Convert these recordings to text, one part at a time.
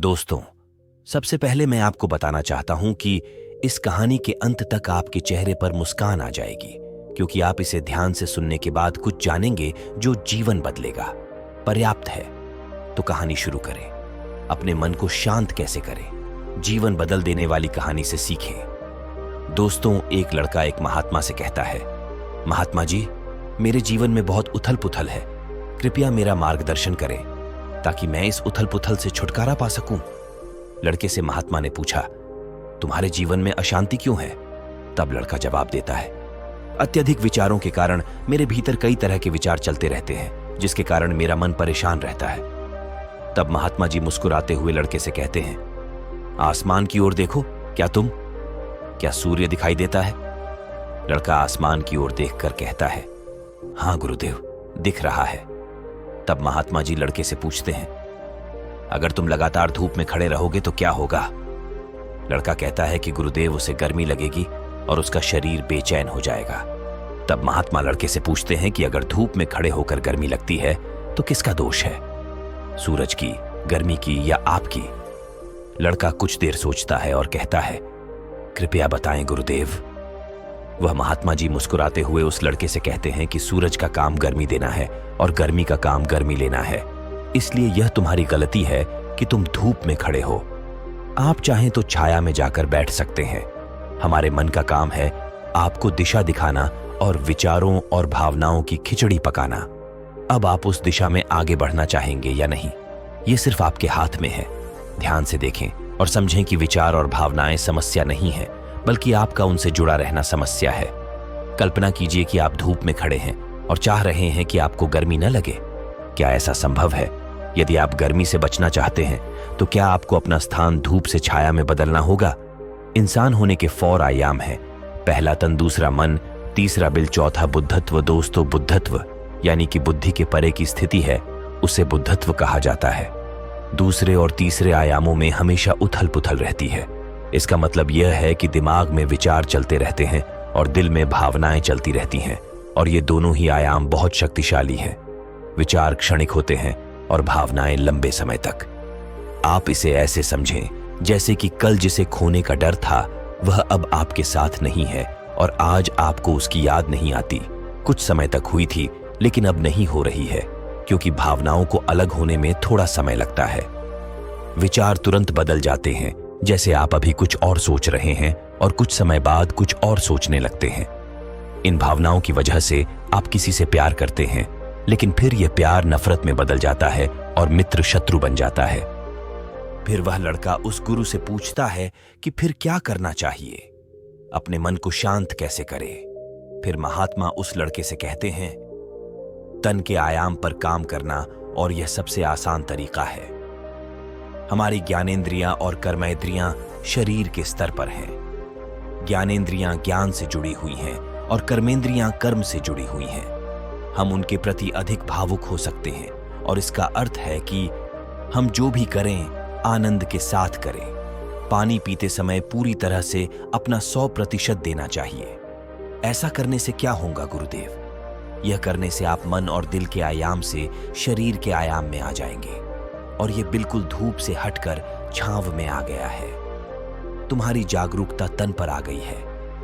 दोस्तों, सबसे पहले मैं आपको बताना चाहता हूं कि इस कहानी के अंत तक आपके चेहरे पर मुस्कान आ जाएगी, क्योंकि आप इसे ध्यान से सुनने के बाद कुछ जानेंगे जो जीवन बदलेगा। पर्याप्त है तो कहानी शुरू करें। अपने मन को शांत कैसे करें, जीवन बदल देने वाली कहानी से सीखें। दोस्तों, एक लड़का एक महात्मा से कहता है, महात्मा जी, मेरे जीवन में बहुत उथल पुथल है, कृपया मेरा मार्गदर्शन करें ताकि मैं इस उथल पुथल से छुटकारा पा सकूं। लड़के से महात्मा ने पूछा, तुम्हारे जीवन में अशांति क्यों है? तब लड़का जवाब देता है, अत्यधिक विचारों के कारण मेरे भीतर कई तरह के विचार चलते रहते हैं, जिसके कारण मेरा मन परेशान रहता है। तब महात्मा जी मुस्कुराते हुए लड़के से कहते हैं, आसमान की ओर देखो, क्या सूर्य दिखाई देता है? लड़का आसमान की ओर देखकर कहता है, हाँ गुरुदेव, दिख रहा है। तब महात्मा जी लड़के से पूछते हैं, अगर तुम लगातार धूप में खड़े रहोगे तो क्या होगा? लड़का कहता है कि गुरुदेव, उसे गर्मी लगेगी और उसका शरीर बेचैन हो जाएगा। तब महात्मा लड़के से पूछते हैं कि अगर धूप में खड़े होकर गर्मी लगती है तो किसका दोष है, सूरज की, गर्मी की या आपकी? लड़का कुछ देर सोचता है और कहता है, कृपया बताएं गुरुदेव। वह महात्मा जी मुस्कुराते हुए उस लड़के से कहते हैं कि सूरज का काम गर्मी देना है और गर्मी का काम गर्मी लेना है, इसलिए यह तुम्हारी गलती है कि तुम धूप में खड़े हो। आप चाहें तो छाया में जाकर बैठ सकते हैं। हमारे मन का काम है आपको दिशा दिखाना और विचारों और भावनाओं की खिचड़ी पकाना। अब आप उस दिशा में आगे बढ़ना चाहेंगे या नहीं, ये सिर्फ आपके हाथ में है। ध्यान से देखें और समझें कि विचार और भावनाएं समस्या नहीं है, बल्कि आपका उनसे जुड़ा रहना समस्या है। कल्पना कीजिए कि आप धूप में खड़े हैं और चाह रहे हैं कि आपको गर्मी न लगे। क्या ऐसा संभव है? यदि आप गर्मी से बचना चाहते हैं तो क्या आपको अपना स्थान धूप से छाया में बदलना होगा? इंसान होने के 4 आयाम हैं। पहला तन, दूसरा मन, तीसरा बिल, चौथा बुद्धत्व। दोस्तों, बुद्धत्व यानी कि बुद्धि के परे की स्थिति है, उसे बुद्धत्व कहा जाता है। दूसरे और तीसरे आयामों में हमेशा उथल पुथल रहती है। इसका मतलब यह है कि दिमाग में विचार चलते रहते हैं और दिल में भावनाएं चलती रहती हैं, और ये दोनों ही आयाम बहुत शक्तिशाली हैं। विचार क्षणिक होते हैं और भावनाएं लंबे समय तक। आप इसे ऐसे समझें जैसे कि कल जिसे खोने का डर था वह अब आपके साथ नहीं है, और आज आपको उसकी याद नहीं आती। कुछ समय तक हुई थी लेकिन अब नहीं हो रही है, क्योंकि भावनाओं को अलग होने में थोड़ा समय लगता है। विचार तुरंत बदल जाते हैं, जैसे आप अभी कुछ और सोच रहे हैं और कुछ समय बाद कुछ और सोचने लगते हैं। इन भावनाओं की वजह से आप किसी से प्यार करते हैं, लेकिन फिर यह प्यार नफरत में बदल जाता है और मित्र शत्रु बन जाता है। फिर वह लड़का उस गुरु से पूछता है कि फिर क्या करना चाहिए, अपने मन को शांत कैसे करे? फिर महात्मा उस लड़के से कहते हैं, तन के आयाम पर काम करना, और यह सबसे आसान तरीका है। हमारी ज्ञानेंद्रियां और कर्मेंद्रियां शरीर के स्तर पर हैं। ज्ञानेंद्रियां ज्ञान से जुड़ी हुई हैं और कर्मेंद्रियां कर्म से जुड़ी हुई हैं। हम उनके प्रति अधिक भावुक हो सकते हैं, और इसका अर्थ है कि हम जो भी करें आनंद के साथ करें। पानी पीते समय पूरी तरह से अपना 100% देना चाहिए। ऐसा करने से क्या होगा गुरुदेव? यह करने से आप मन और दिल के आयाम से शरीर के आयाम में आ जाएंगे, और यह बिल्कुल धूप से हटकर छांव में आ गया है। तुम्हारी जागरूकता तन पर आ गई है,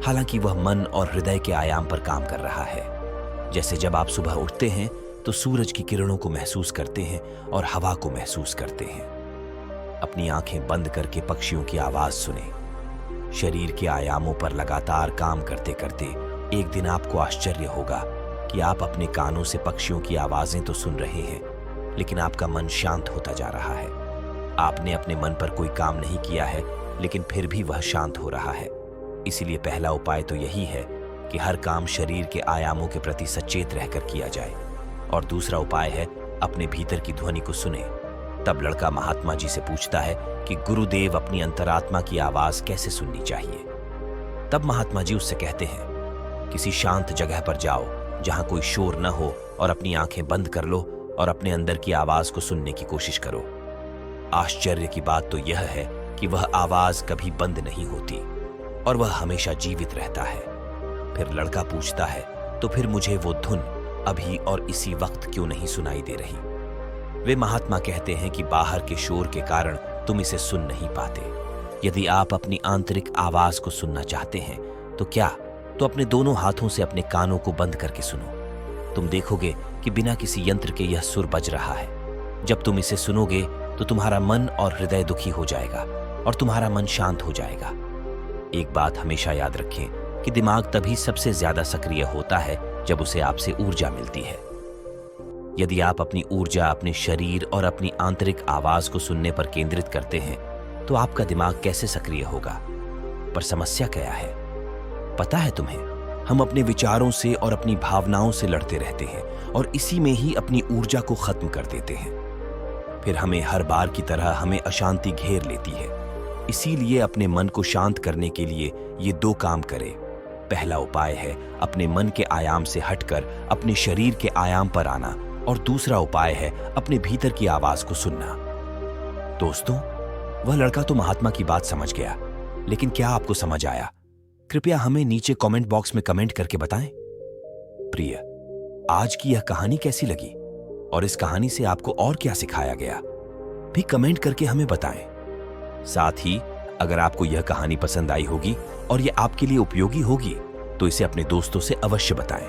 हालांकि वह मन और हृदय के आयाम पर काम कर रहा है। जैसे जब आप सुबह उठते हैं तो सूरज की किरणों को महसूस करते हैं और हवा को महसूस करते हैं। अपनी आंखें बंद करके पक्षियों की आवाज सुने। शरीर के आयामों पर लगातार काम करते करते एक दिन आपको आश्चर्य होगा कि आप अपने कानों से पक्षियों की आवाजें तो सुन रहे हैं, लेकिन आपका मन शांत होता जा रहा है। आपने अपने मन पर कोई काम नहीं किया है, लेकिन फिर भी वह शांत हो रहा है। इसीलिए पहला उपाय तो यही है कि हर काम शरीर के आयामों के प्रति सचेत रहकर किया जाए, और दूसरा उपाय है अपने भीतर की ध्वनि को सुने। तब लड़का महात्मा जी से पूछता है कि गुरुदेव, अपनी अंतरात्मा की आवाज कैसे सुननी चाहिए? तब महात्मा जी उससे कहते हैं, किसी शांत जगह पर जाओ जहां कोई शोर न हो, और अपनी आंखें बंद कर लो और अपने अंदर की आवाज को सुनने की कोशिश करो। आश्चर्य की बात तो यह है कि वह आवाज कभी बंद नहीं होती और वह हमेशा जीवित रहता है। फिर लड़का पूछता है, तो फिर मुझे वो धुन अभी और इसी वक्त क्यों नहीं सुनाई दे रही? वे महात्मा कहते हैं कि बाहर के शोर के कारण तुम इसे सुन नहीं पाते। यदि आप अपनी आंतरिक आवाज को सुनना चाहते हैं तो अपने दोनों हाथों से अपने कानों को बंद करके सुनो। तुम देखोगे कि बिना किसी यंत्र के यह सुर बज रहा है। जब तुम इसे सुनोगे तो तुम्हारा मन और हृदय दुखी हो जाएगा और तुम्हारा मन शांत हो जाएगा। एक बात हमेशा याद रखें कि दिमाग तभी सबसे ज्यादा सक्रिय होता है जब उसे आपसे ऊर्जा मिलती है। यदि आप अपनी ऊर्जा अपने शरीर और अपनी आंतरिक आवाज को सुनने पर केंद्रित करते हैं तो आपका दिमाग कैसे सक्रिय होगा। पर समस्या क्या है पता है तुम्हें? हम अपने विचारों से और अपनी भावनाओं से लड़ते रहते हैं और इसी में ही अपनी ऊर्जा को खत्म कर देते हैं। फिर हमें हर बार की तरह हमें अशांति घेर लेती है। इसीलिए अपने मन को शांत करने के लिए ये 2 काम करें। पहला उपाय है अपने मन के आयाम से हटकर अपने शरीर के आयाम पर आना और दूसरा उपाय है अपने भीतर की आवाज को सुनना। दोस्तों, वह लड़का तो महात्मा की बात समझ गया, लेकिन क्या आपको समझ आया? कृपया हमें नीचे कमेंट बॉक्स में कमेंट करके बताएं। प्रिय, आज की यह कहानी कैसी लगी और इस कहानी से आपको और क्या सिखाया गया भी कमेंट करके हमें बताएं। साथ ही अगर आपको यह कहानी पसंद आई होगी और यह आपके लिए उपयोगी होगी तो इसे अपने दोस्तों से अवश्य बताएं।